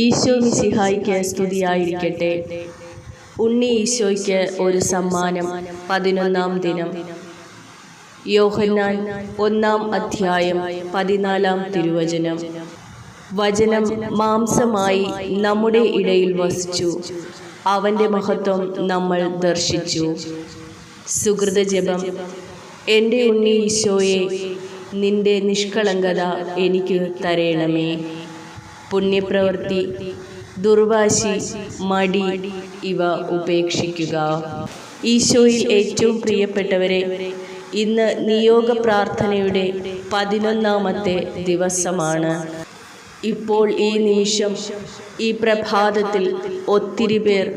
ഈശോ മിശിഹായ്ക്ക് സ്തുതിയായിരിക്കട്ടെ. ഉണ്ണി ഈശോയ്ക്ക് ഒരു സമ്മാനം. 11-ാം ദിനം. യോഹന്നാൻ 1-ാം അധ്യായം 14-ാം തിരുവചനം. വചനം മാംസമായി നമ്മുടെ ഇടയിൽ വസിച്ചു, അവൻ്റെ മഹത്വം നമ്മൾ ദർശിച്ചു. സുകൃത ജപം. എൻ്റെ ഉണ്ണി ഈശോയെ, നിന്റെ നിഷ്കളങ്കത എനിക്ക് തരേണമേ. പുണ്യപ്രവൃത്തി, ദുർവാശി, മടി ഇവ ഉപേക്ഷിക്കുക. ഈശോയിൽ ഏറ്റവും പ്രിയപ്പെട്ടവരെ, ഇന്ന് നിയോഗ പ്രാർത്ഥനയുടെ 11-ാമത്തെ ദിവസമാണ്. ഇപ്പോൾ ഈ നിമിഷം, ഈ പ്രഭാതത്തിൽ ഒത്തിരി പേർ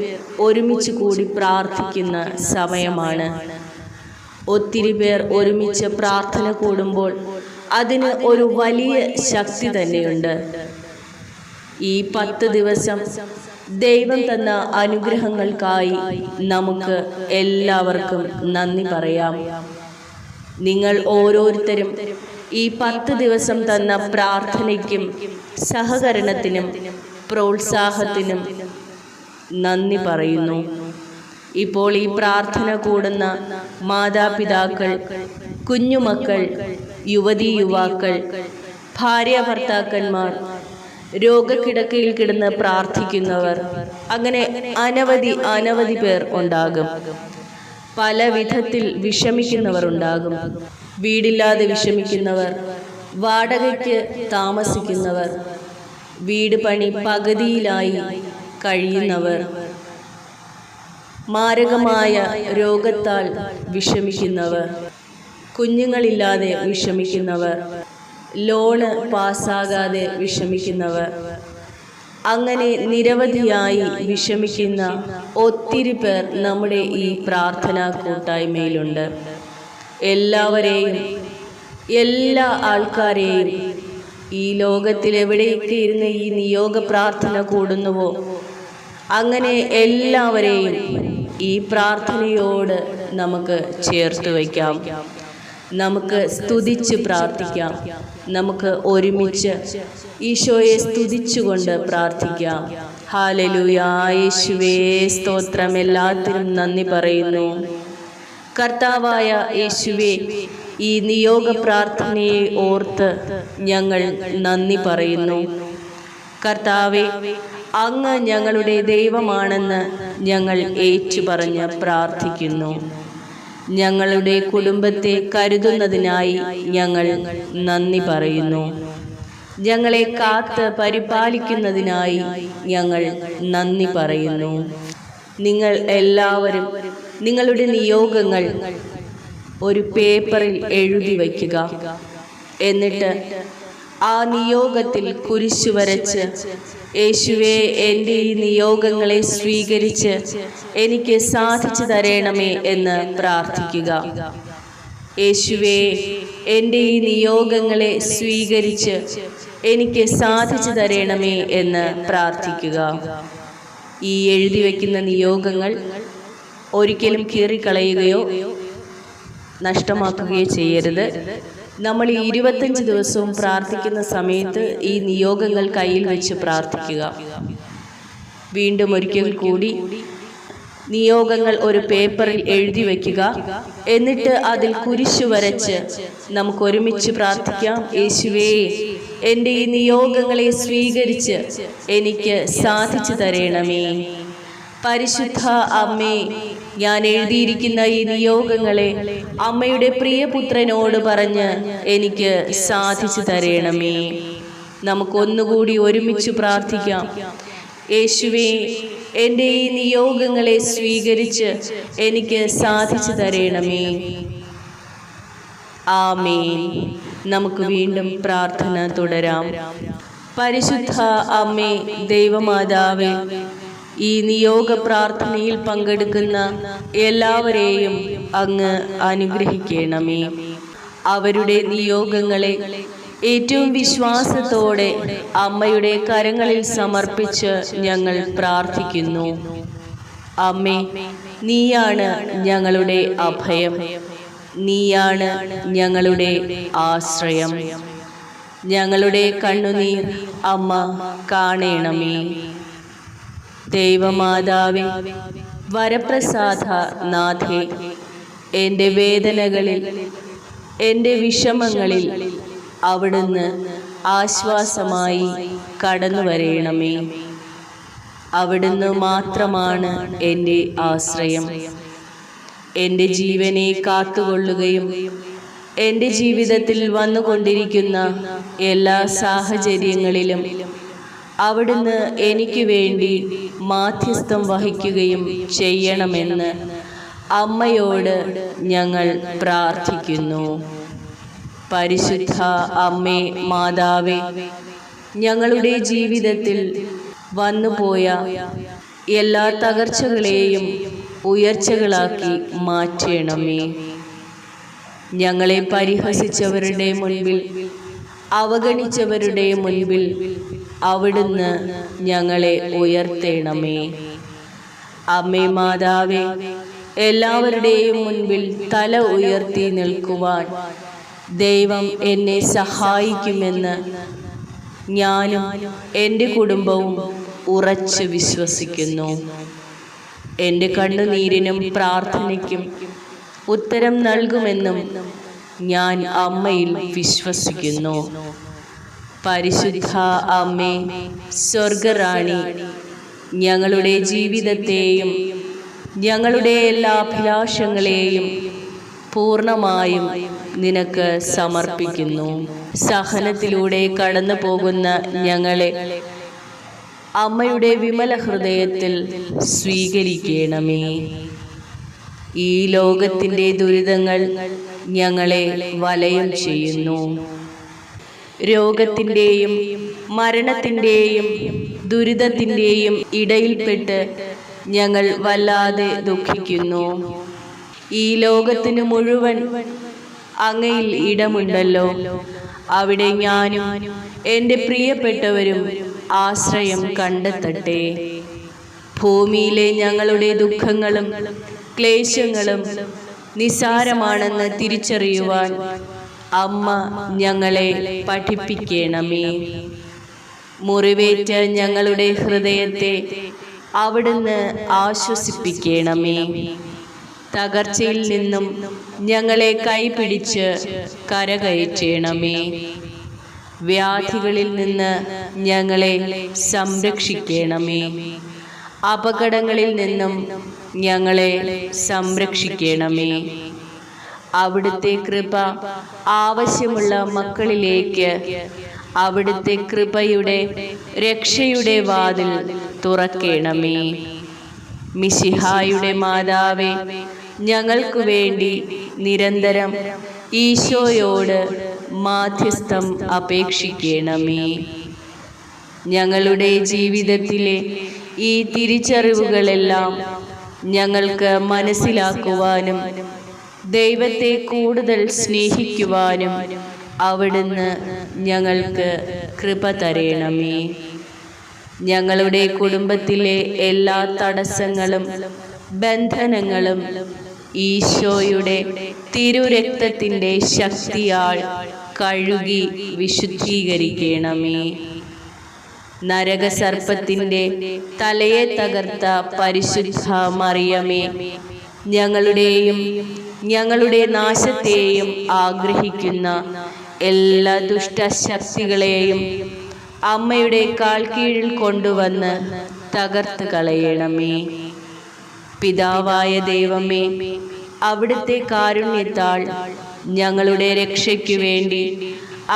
ഒരുമിച്ച് കൂടി പ്രാർത്ഥിക്കുന്ന സമയമാണ്. ഒത്തിരി പേർ ഒരുമിച്ച് പ്രാർത്ഥന കൂടുമ്പോൾ അതിന് ഒരു വലിയ ശക്തി തന്നെയുണ്ട്. ഈ 10 ദിവസം ദൈവം തന്ന അനുഗ്രഹങ്ങൾക്കായി നമുക്ക് എല്ലാവർക്കും നന്ദി പറയാം. നിങ്ങൾ ഓരോരുത്തരും ഈ 10 ദിവസം തന്ന പ്രാർത്ഥനയ്ക്കും സഹകരണത്തിനും പ്രോത്സാഹത്തിനും നന്ദി പറയുന്നു. ഇപ്പോൾ ഈ പ്രാർത്ഥന കൂടുന്ന മാതാപിതാക്കൾ, കുഞ്ഞുമക്കൾ, യുവതീ യുവാക്കൾ, ഭാര്യ ഭർത്താക്കന്മാർ, രോഗക്കിടക്കയിൽ കിടന്ന് പ്രാർത്ഥിക്കുന്നവർ, അങ്ങനെ അനവധി പേർ ഉണ്ടാകും. പല വിധത്തിൽ വിഷമിക്കുന്നവർ ഉണ്ടാകും. വീടില്ലാതെ വിഷമിക്കുന്നവർ, വാടകയ്ക്ക് താമസിക്കുന്നവർ, വീട് പണി പകുതിയിലായി കഴിയുന്നവർ, മാരകമായ രോഗത്താൽ വിഷമിക്കുന്നവർ, കുഞ്ഞുങ്ങളില്ലാതെ വിഷമിക്കുന്നവർ, ലോണ് പാസ്സാകാതെ വിഷമിക്കുന്നവർ, അങ്ങനെ നിരവധിയായി വിഷമിക്കുന്ന ഒത്തിരി പേർ നമ്മുടെ ഈ പ്രാർത്ഥനാ കൂട്ടായ്മയിലുണ്ട്. എല്ലാവരെയും, എല്ലാ ആൾക്കാരെയും, ഈ ലോകത്തിൽ എവിടെയൊക്കെ ഇരുന്ന് ഈ നിയോഗ പ്രാർത്ഥന കൂടുന്നുവോ അങ്ങനെ എല്ലാവരെയും ഈ പ്രാർത്ഥനയോട് നമുക്ക് ചേർത്ത് വയ്ക്കാം. നമുക്ക് സ്തുതിച്ച് പ്രാർത്ഥിക്കാം. നമുക്ക് ഒരുമിച്ച് ഈശോയെ സ്തുതിച്ചുകൊണ്ട് പ്രാർത്ഥിക്കാം. ഹല്ലേലൂയ. യേശുവേ സ്തോത്രം. എല്ലാത്തിനും നന്ദി പറയുന്നു. കർത്താവായ യേശുവേ, ഈ നിയോഗ പ്രാർത്ഥനയെ ഓർത്ത് ഞങ്ങൾ നന്ദി പറയുന്നു. കർത്താവേ, അങ്ങ് ഞങ്ങളുടെ ദൈവമാണെന്ന് ഞങ്ങൾ ഏറ്റുപറഞ്ഞ് പ്രാർത്ഥിക്കുന്നു. ഞങ്ങളുടെ കുടുംബത്തെ കരുതുന്നതിനായി ഞങ്ങൾ നന്ദി പറയുന്നു. ഞങ്ങളെ കാത്ത് പരിപാലിക്കുന്നതിനായി ഞങ്ങൾ നന്ദി പറയുന്നു. നിങ്ങൾ എല്ലാവരും നിങ്ങളുടെ നിയോഗങ്ങൾ ഒരു പേപ്പറിൽ എഴുതി വയ്ക്കുക. എന്നിട്ട് ആ നിയോഗത്തിൽ കുരിശു വരച്ച്, യേശുവേ, എൻ്റെ ഈ നിയോഗങ്ങളെ സ്വീകരിച്ച് എനിക്ക് സാധിച്ചു തരണമേ എന്ന് പ്രാർത്ഥിക്കുക. യേശുവേ, എൻ്റെ ഈ നിയോഗങ്ങളെ സ്വീകരിച്ച് എനിക്ക് സാധിച്ചു തരണമേ എന്ന് പ്രാർത്ഥിക്കുക. ഈ എഴുതി വയ്ക്കുന്ന നിയോഗങ്ങൾ ഒരിക്കലും കീറിക്കളയുകയോ നഷ്ടമാക്കുകയോ ചെയ്യരുത്. നമ്മൾ ഈ 25 ദിവസവും പ്രാർത്ഥിക്കുന്ന സമയത്ത് ഈ നിയോഗങ്ങൾ കയ്യിൽ വെച്ച് പ്രാർത്ഥിക്കുക. വീണ്ടും ഒരിക്കൽ കൂടി നിയോഗങ്ങൾ ഒരു പേപ്പറിൽ എഴുതി വയ്ക്കുക. എന്നിട്ട് അതിൽ കുരിശു വരച്ച് നമുക്ക് ഒരുമിച്ച് പ്രാർത്ഥിക്കാം. യേശുവേ, എൻ്റെ ഈ നിയോഗങ്ങളെ സ്വീകരിച്ച് എനിക്ക് സാധിച്ചു തരണമേ. പരിശുദ്ധ അമ്മേ, ഞാൻ എഴുതിയിരിക്കുന്ന ഈ നിയോഗങ്ങളെ അമ്മയുടെ പ്രിയപുത്രനോട് പറഞ്ഞ് എനിക്ക് സാധിച്ചു തരണമേ. നമുക്കൊന്നുകൂടി ഒരുമിച്ച് പ്രാർത്ഥിക്കാം. യേശുവേ, എൻ്റെ ഈ നിയോഗങ്ങളെ സ്വീകരിച്ച് എനിക്ക് സാധിച്ചു തരണമേ. ആമേൻ. നമുക്ക് വീണ്ടും പ്രാർത്ഥന തുടരാം. പരിശുദ്ധ അമ്മേ, ദൈവമാതാവേ, ഈ നിയോഗ പ്രാർത്ഥനയിൽ പങ്കെടുക്കുന്ന എല്ലാവരെയും അങ്ങ് അനുഗ്രഹിക്കണമേ. അവരുടെ നിയോഗങ്ങളെ ഏറ്റവും വിശ്വാസത്തോടെ അമ്മയുടെ കരങ്ങളിൽ സമർപ്പിച്ച് ഞങ്ങൾ പ്രാർത്ഥിക്കുന്നു. അമ്മേ, നീയാണ് ഞങ്ങളുടെ അഭയം, നീയാണ് ഞങ്ങളുടെ ആശ്രയം. ഞങ്ങളുടെ കണ്ണുനീർ അമ്മ കാണണമേ. ദൈവമാതാവേ, വരപ്രസാദ നാഥേ, എൻ്റെ വേദനകളിൽ, എൻ്റെ വിഷമങ്ങളിൽ അവിടുന്ന് ആശ്വാസമായി കടന്നു വരേണമേ. അവിടുന്ന് മാത്രമാണ് എൻ്റെ ആശ്രയം. എൻ്റെ ജീവനെ കാത്തുകൊള്ളുകയും എൻ്റെ ജീവിതത്തിൽ വന്നുകൊണ്ടിരിക്കുന്ന എല്ലാ സാഹചര്യങ്ങളിലും അവിടുന്ന് എനിക്ക് വേണ്ടി മാധ്യസ്ഥം വഹിക്കുകയും ചെയ്യണമെന്ന് അമ്മയോട് ഞങ്ങൾ പ്രാർത്ഥിക്കുന്നു. പരിശുദ്ധ അമ്മേ മാതാവേ, ഞങ്ങളുടെ ജീവിതത്തിൽ വന്നുപോയ എല്ലാ തകർച്ചകളെയും ഉയർച്ചകളാക്കി മാറ്റണമേ. ഞങ്ങളെ പരിഹസിച്ചവരുടെ മുൻപിൽ, അവഗണിച്ചവരുടെ മുൻപിൽ അവിടുന്ന് ഞങ്ങളെ ഉയർത്തണമേ. അമ്മേ മാതാവേ, എല്ലാവരുടെയും മുൻപിൽ തല ഉയർത്തി നിൽക്കുവാൻ ദൈവം എന്നെ സഹായിക്കുമെന്ന് ഞാനും എൻ്റെ കുടുംബവും ഉറച്ചു വിശ്വസിക്കുന്നു. എൻ്റെ കണ്ണുനീരിനും പ്രാർത്ഥനയ്ക്കും ഉത്തരം നൽകുമെന്നും ഞാൻ അമ്മയിൽ വിശ്വസിക്കുന്നു. പരിശുദ്ധ അമ്മേ, സ്വർഗറാണി, ഞങ്ങളുടെ ജീവിതത്തെയും ഞങ്ങളുടെ എല്ലാ അഭിലാഷങ്ങളെയും പൂർണ്ണമായും നിനക്ക് സമർപ്പിക്കുന്നു. സഹനത്തിലൂടെ കടന്നു പോകുന്ന ഞങ്ങളെ അമ്മയുടെ വിമല ഹൃദയത്തിൽ സ്വീകരിക്കണമേ. ഈ ലോകത്തിൻ്റെ ദുരിതങ്ങൾ ഞങ്ങളെ വലയം ചെയ്യുന്നു. രോഗത്തിൻ്റെയും മരണത്തിൻ്റെയും ദുരിതത്തിൻ്റെയും ഇടയിൽപ്പെട്ട് ഞങ്ങൾ വല്ലാതെ ദുഃഖിക്കുന്നു. ഈ ലോകത്തിന് മുഴുവൻ അങ്ങയിൽ ഇടമുണ്ടല്ലോ. അവിടെ ഞാനും എൻ്റെ പ്രിയപ്പെട്ടവരും ആശ്രയം കണ്ടെത്തട്ടെ. ഭൂമിയിലെ ഞങ്ങളുടെ ദുഃഖങ്ങളും ക്ലേശങ്ങളും നിസ്സാരമാണെന്ന് തിരിച്ചറിയുവാൻ അമ്മ ഞങ്ങളെ പഠിപ്പിക്കണമേ. മുറിവേറ്റ ഞങ്ങളുടെ ഹൃദയത്തെ അവിടുന്ന് ആശ്വസിപ്പിക്കണമേ. തകർച്ചയിൽ നിന്നും ഞങ്ങളെ കൈപിടിച്ച് കരകയറ്റണമേ. വ്യാധികളിൽ നിന്ന് ഞങ്ങളെ സംരക്ഷിക്കണമേ. അപകടങ്ങളിൽ നിന്നും ഞങ്ങളെ സംരക്ഷിക്കണമേ. അവിടുത്തെ കൃപ ആവശ്യമുള്ള മക്കളിലേക്ക് അവിടുത്തെ കൃപയുടെ രക്ഷയുടെ വാതിൽ തുറക്കണമേ. മിശിഹായുടെ മാതാവേ, ഞങ്ങൾക്ക് വേണ്ടി നിരന്തരം ഈശോയോട് മാധ്യസ്ഥം അപേക്ഷിക്കണമേ. ഞങ്ങളുടെ ജീവിതത്തിലെ ഈ തിരിച്ചറിവുകളെല്ലാം ഞങ്ങൾക്ക് മനസ്സിലാക്കുവാനും ദൈവത്തെ കൂടുതൽ സ്നേഹിക്കുവാനും അവിടുന്ന് ഞങ്ങൾക്ക് കൃപ തരണമേ. ഞങ്ങളുടെ കുടുംബത്തിലെ എല്ലാ തടസ്സങ്ങളും ബന്ധനങ്ങളും ഈശോയുടെ തിരുരക്തത്തിൻ്റെ ശക്തിയാൽ കഴുകി വിശുദ്ധീകരിക്കണമേ. നരകസർപ്പത്തിൻ്റെ തലയെ തകർത്ത പരിശുദ്ധ മറിയമേ, ഞങ്ങളുടെയും ഞങ്ങളുടെ നാശത്തെയും ആഗ്രഹിക്കുന്ന എല്ലാ ദുഷ്ടശക്തികളെയും അമ്മയുടെ കാൽ കീഴിൽ കൊണ്ടുവന്ന് തകർത്ത് കളയണമേ. പിതാവായ ദൈവമേ, അവിടുത്തെ കാരുണ്യത്താൽ ഞങ്ങളുടെ രക്ഷയ്ക്കു വേണ്ടി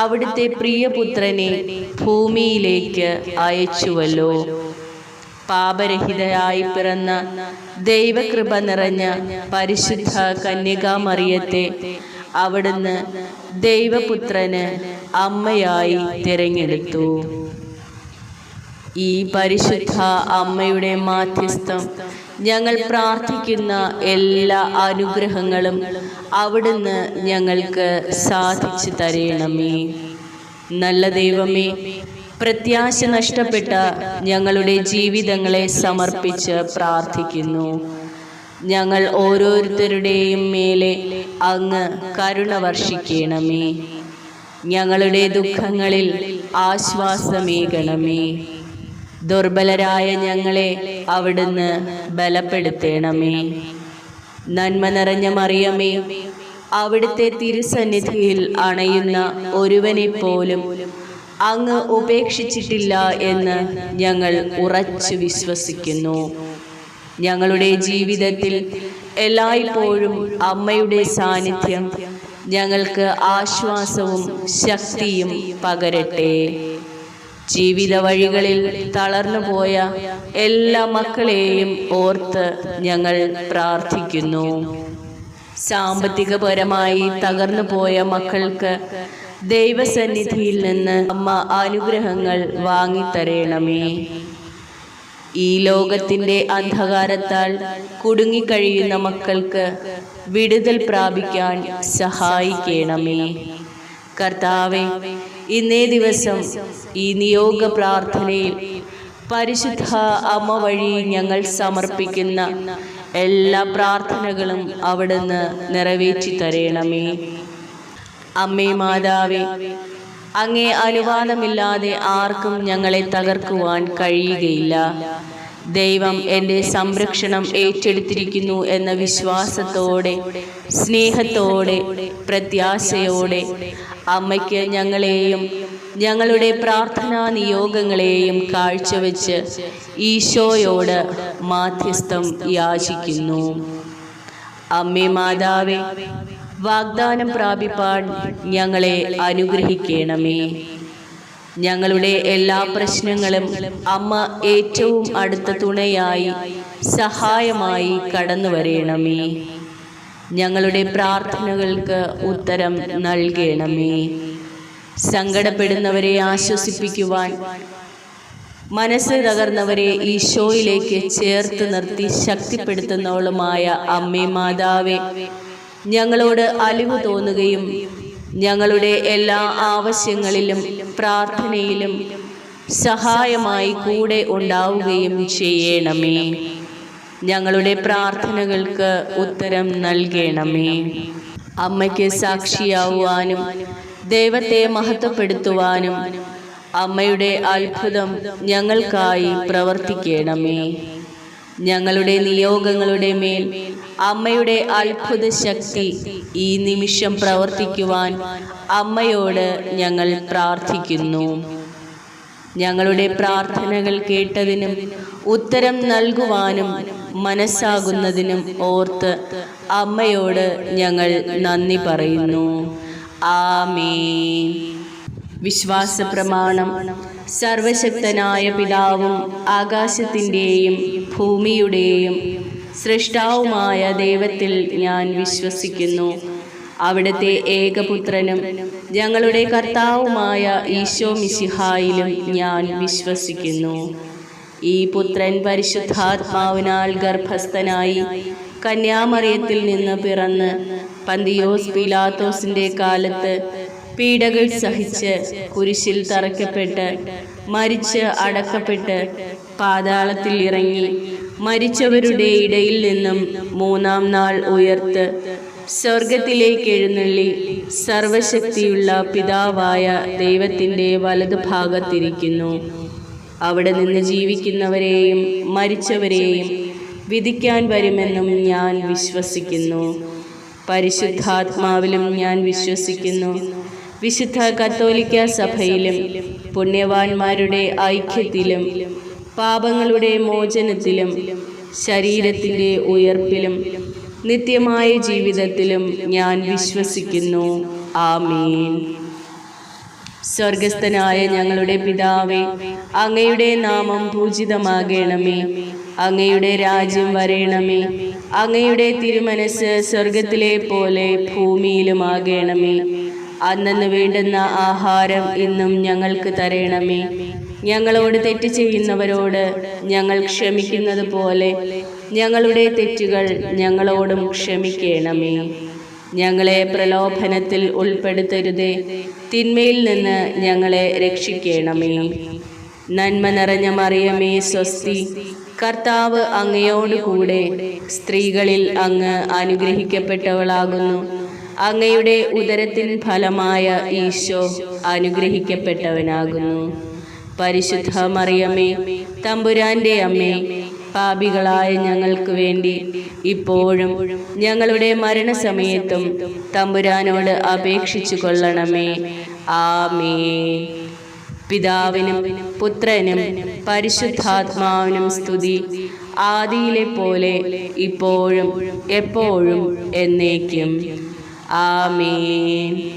അവിടുത്തെ പ്രിയപുത്രനെ ഭൂമിയിലേക്ക് അയച്ചുവല്ലോ. പാപരഹിതയായി പിറന്ന ദൈവകൃപ നിറഞ്ഞ പരിശുദ്ധ കന്യകാമറിയത്തെ അവിടുന്ന് ദൈവപുത്രന് അമ്മയായി തിരഞ്ഞെടുത്തു. ഈ പരിശുദ്ധ അമ്മയുടെ മാധ്യസ്ഥം ഞങ്ങൾ പ്രാർത്ഥിക്കുന്ന എല്ലാ അനുഗ്രഹങ്ങളും അവിടുന്ന് ഞങ്ങൾക്ക് സാധിച്ചു തരണമേ. നല്ല ദൈവമേ, പ്രത്യാശ നഷ്ടപ്പെട്ട ഞങ്ങളുടെ ജീവിതങ്ങളെ സമർപ്പിച്ച് പ്രാർത്ഥിക്കുന്നു. ഞങ്ങൾ ഓരോരുത്തരുടെയും മേലെ അങ്ങ് കരുണ വർഷിക്കണമേ. ഞങ്ങളുടെ ദുഃഖങ്ങളിൽ ആശ്വാസമേകണമേ. ദുർബലരായ ഞങ്ങളെ അവിടുന്ന് ബലപ്പെടുത്തണമേ. നന്മ നിറഞ്ഞ മറിയമേ, അവിടുത്തെ തിരുസന്നിധിയിൽ അണയുന്ന ഒരുവനെ പോലും അങ്ങ് ഉപേക്ഷിച്ചിട്ടില്ല എന്ന് ഞങ്ങൾ ഉറച്ചു വിശ്വസിക്കുന്നു. ഞങ്ങളുടെ ജീവിതത്തിൽ എല്ലായ്പ്പോഴും അമ്മയുടെ സാന്നിധ്യം ഞങ്ങൾക്ക് ആശ്വാസവും ശക്തിയും പകരട്ടെ. ജീവിത വഴികളിൽ തളർന്നുപോയ എല്ലാ മക്കളെയും ഓർത്ത് ഞങ്ങൾ പ്രാർത്ഥിക്കുന്നു. സാമ്പത്തികപരമായി തകർന്നു പോയ മക്കൾക്ക് ദൈവസന്നിധിയിൽ നിന്ന് അമ്മ അനുഗ്രഹങ്ങൾ വാങ്ങിത്തരേണമേ. ഈ ലോകത്തിൻ്റെ അന്ധകാരത്താൽ കുടുങ്ങിക്കഴിയുന്ന മക്കൾക്ക് വിടുതൽ പ്രാപിക്കാൻ സഹായിക്കണമേ. കർത്താവേ, ഇന്നേ ദിവസം ഈ നിയോഗ പ്രാർത്ഥനയിൽ പരിശുദ്ധ അമ്മ വഴി ഞങ്ങൾ സമർപ്പിക്കുന്ന എല്ലാ പ്രാർത്ഥനകളും അവിടുന്ന് നിറവേറ്റി തരേണമേ. അമ്മേ മാതാവേ, അങ്ങേ അനുവാദമില്ലാതെ ആർക്കും ഞങ്ങളെ തകർക്കുവാൻ കഴിയുകയില്ല. ദൈവം എൻ്റെ സംരക്ഷണം ഏറ്റെടുത്തിരിക്കുന്നു എന്ന വിശ്വാസത്തോടെ, സ്നേഹത്തോടെ, പ്രത്യാശയോടെ അമ്മയ്ക്ക് ഞങ്ങളെയും ഞങ്ങളുടെ പ്രാർത്ഥനാ നിയോഗങ്ങളെയും കാഴ്ചവെച്ച് ഈശോയോട് മാധ്യസ്ഥം യാചിക്കുന്നു. അമ്മേ മാതാവേ, വാഗ്ദാനം പ്രാപിപ്പാൻ ഞങ്ങളെ അനുഗ്രഹിക്കണമേ. ഞങ്ങളുടെ എല്ലാ പ്രശ്നങ്ങളും അമ്മ ഏറ്റവും അടുത്ത തുണയായി, സഹായമായി കടന്നു വരേണമേ. ഞങ്ങളുടെ പ്രാർത്ഥനകൾക്ക് ഉത്തരം നൽകണമേ. സങ്കടപ്പെടുന്നവരെ ആശ്വസിപ്പിക്കുവാൻ, മനസ്സ് തകർന്നവരെ ഈശോയിലേക്ക് ചേർത്ത് നിർത്തി ശക്തിപ്പെടുത്തുന്നവളുമായ അമ്മേ മാതാവേ, ഞങ്ങളോട് അലിവ് തോന്നുകയും ഞങ്ങളുടെ എല്ലാ ആവശ്യങ്ങളിലും പ്രാർത്ഥനയിലും സഹായമായി കൂടെ ഉണ്ടാവുകയും ചെയ്യണമേ. ഞങ്ങളുടെ പ്രാർത്ഥനകൾക്ക് ഉത്തരം നൽകണമേ. അമ്മയ്ക്ക് സാക്ഷിയാവുവാനും ദൈവത്തെ മഹത്വപ്പെടുത്തുവാനും അമ്മയുടെ അത്ഭുതം ഞങ്ങൾക്കായി പ്രവർത്തിക്കണമേ. ഞങ്ങളുടെ നിയോഗങ്ങളുടെ മേൽ അമ്മയുടെ അത്ഭുത ശക്തി ഈ നിമിഷം പ്രവർത്തിക്കുവാൻ അമ്മയോട് ഞങ്ങൾ പ്രാർത്ഥിക്കുന്നു. ഞങ്ങളുടെ പ്രാർത്ഥനകൾ കേട്ടതിനും ഉത്തരം നൽകുവാനും മനസ്സാകുന്നതിനും ഓർത്ത് അമ്മയോട് ഞങ്ങൾ നന്ദി പറയുന്നു. ആമേൻ. വിശ്വാസ പ്രമാണം. സർവശക്തനായ പിതാവും ആകാശത്തിൻ്റെയും ഭൂമിയുടെയും സൃഷ്ടാവുമായ ദൈവത്തിൽ ഞാൻ വിശ്വസിക്കുന്നു. അവിടുത്തെ ഏകപുത്രനും ഞങ്ങളുടെ കർത്താവുമായ ഈശോ മിശിഹായിലും ഞാൻ വിശ്വസിക്കുന്നു. ഈ പുത്രൻ പരിശുദ്ധാത്മാവിനാൽ ഗർഭസ്ഥനായി കന്യാമറിയത്തിൽ നിന്ന് പിറന്ന് പന്തിയോസ് പീലാത്തോസിൻ്റെ കാലത്ത് പീഡകൾ സഹിച്ച് കുരിശിൽ തറയ്ക്കപ്പെട്ട് മരിച്ച് അടക്കപ്പെട്ട് പാതാളത്തിൽ ഇറങ്ങി മരിച്ചവരുടെ ഇടയിൽ നിന്നും മൂന്നാം നാൾ ഉയർത്ത് സ്വർഗത്തിലേക്ക് എഴുന്നള്ളി സർവശക്തിയുള്ള പിതാവായ ദൈവത്തിൻ്റെ വലതുഭാഗത്തിരിക്കുന്നു. അവിടെ നിന്ന് ജീവിക്കുന്നവരെയും മരിച്ചവരെയും വിധിക്കാൻ വരുമെന്നും ഞാൻ വിശ്വസിക്കുന്നു. പരിശുദ്ധാത്മാവിലും ഞാൻ വിശ്വസിക്കുന്നു. വിശുദ്ധ കത്തോലിക്ക സഭയിലും പുണ്യവാന്മാരുടെ ഐക്യത്തിലും പാപങ്ങളുടെ മോചനത്തിലും ശരീരത്തിൻ്റെ ഉയർപ്പിലും നിത്യമായ ജീവിതത്തിലും ഞാൻ വിശ്വസിക്കുന്നു. ആമേൻ. സ്വർഗസ്ഥനായ ഞങ്ങളുടെ പിതാവേ, അങ്ങയുടെ നാമം പൂജിതമാകണമേ. അങ്ങയുടെ രാജ്യം വരേണമേ. അങ്ങയുടെ തിരുമനസ് സ്വർഗത്തിലെ പോലെ ഭൂമിയിലുമാകണമേ. അന്നന്ന് വേണ്ടുന്ന ആഹാരം ഇന്നും ഞങ്ങൾക്ക് തരണമേ. ഞങ്ങളോട് തെറ്റ് ചെയ്യുന്നവരോട് ഞങ്ങൾ ക്ഷമിക്കുന്നത് പോലെ ഞങ്ങളുടെ തെറ്റുകൾ ഞങ്ങളോടും ക്ഷമിക്കണമേ. ഞങ്ങളെ പ്രലോഭനത്തിൽ ഉൾപ്പെടുത്തരുതേ, തിന്മയിൽ നിന്ന് ഞങ്ങളെ രക്ഷിക്കണമേ. നന്മ നിറഞ്ഞ മറിയമേ സ്വസ്തി, കർത്താവ് അങ്ങയോടുകൂടെ സ്ത്രീകളിൽ അങ്ങ് അനുഗ്രഹിക്കപ്പെട്ടവളാകുന്നു. അങ്ങയുടെ ഉദരത്തിൻ ഫലമായ ഈശോ അനുഗ്രഹിക്കപ്പെട്ടവനാകുന്നു. പരിശുദ്ധ മറിയമേ, തമ്പുരാന്റെ അമ്മേ, പാപികളായ ഞങ്ങൾക്ക് വേണ്ടി ഇപ്പോഴും ഞങ്ങളുടെ മരണസമയത്തും തമ്പുരാനോട് അപേക്ഷിച്ചു കൊള്ളണമേ. ആമേൻ. പിതാവിനും പുത്രനും പരിശുദ്ധാത്മാവിനും സ്തുതി, ആദിയിലെ പോലെ ഇപ്പോഴും എപ്പോഴും എന്നേക്കും. ആമേൻ.